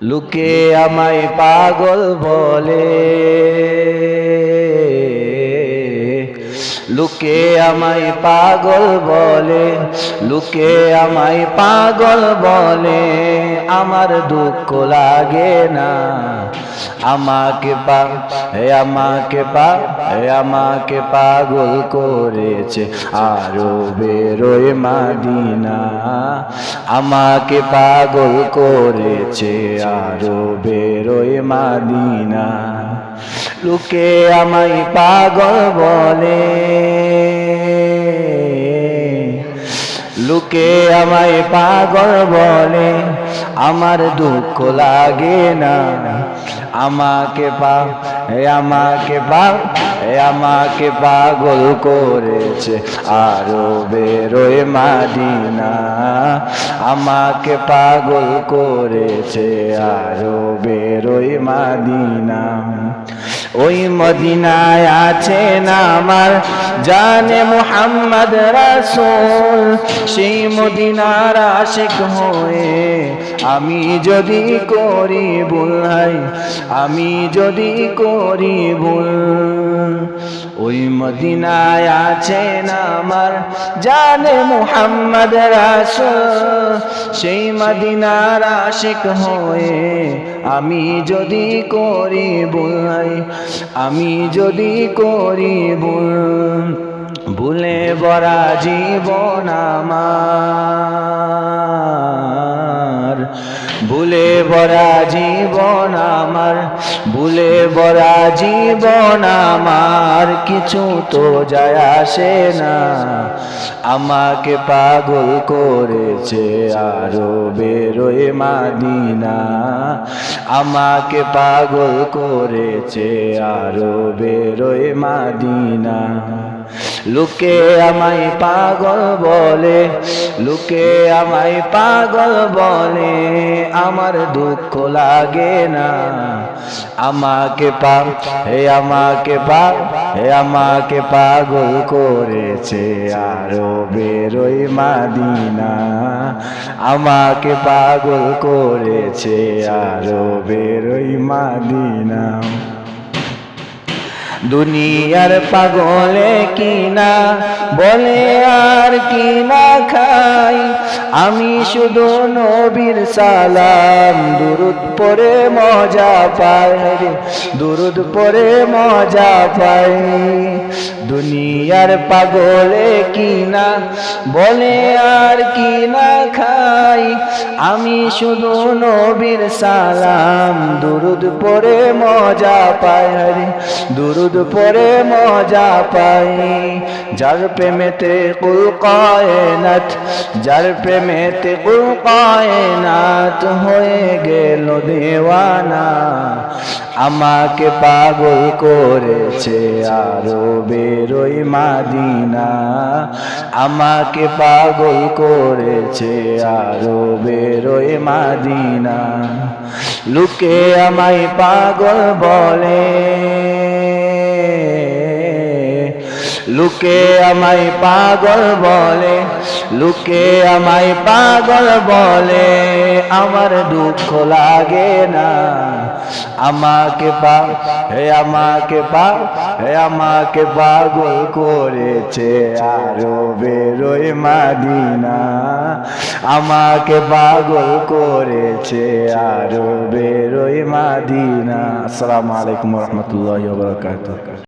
লোকে আমায় পাগল বলে, লোকে আমায় পাগল বলে, লোকে আমায় পাগল বলে, আমার দুঃখ লাগে না। আমাকে আমাকে পাগল করেছে আরবের মদিনা, আমাকে পাগল করেছে আরবের মদিনা। লোকে আমায় পাগল বলে, লোকে আমায় পাগল বলে, আমার দুঃখ লাগে না। আমাকে আমাকে পাগল করেছে আরবের মদিনা, আমাকে পাগল করেছে আরবের মদিনা। ওই মদিনায় আছেন আমার জানে মুহাম্মদ রাসূল, সেই মদিনার আশিক হয়ে আমি যদি করি ভুল, আমি যদি করি ভুল। ওই মদিনায় আছেন আমার জানে মুহাম্মদ রাসূল, সেই মদিনার আশিক হয়ে আমি যদি করি ভুল, আমি যদি করি ভুল। ভুলে ভরা জীবন আমার, ভুলে ভরা জীবন আমার, ভুলে ভরা জীবন আমার, কিছু তো যায় আসে না। আমাকে পাগল করেছে আরবের মদিনা, আমাকে পাগল করেছে আরবের মদিনা। লোকে আমায় পাগল বলে, লোকে আমায় পাগল বলে, আমার দুঃখ লাগে না। আমাকে আমাকে পাগল করেছে আরবের মদিনা, আমাকে পাগল করেছে আরবের মদিনা। দুনিয়ার পাগলে কিনা বলে আর কিনা খাই, আমি শুধু নবীর সালাম দুরুদ পড়ে মজা পাই, দুরুদ পড়ে মজা পাই। দুনিয়ার পাগলে কিনা বলে আর কিনা খাই, আমি শুধু নবীর সালাম দুরুদ পড়ে মজা পাই, দুরুদ পড়ে মজা পাই। যার প্রেমেতে কুল কায়নাত, যার প্রেমেতে কুল কায়নাত হয়ে গেল দেওয়ানা, আমাকে পাগল করেছে আরবের মদিনা, আমাকে পাগল করেছে আরবের মদিনা। লোকে আমায় পাগল বলে, লোকে আমায় পাগল বলে, লোকে আমায় পাগল বলে, আমার দুঃখ লাগে না। আমাকে আমাকে পাগল করেছে আরবের মদিনা, আমাকে পাগল করেছে আরবের মদিনা। আসসালামু আলাইকুম ওয়া রাহমাতুল্লাহি ওয়া বারাকাতুহু।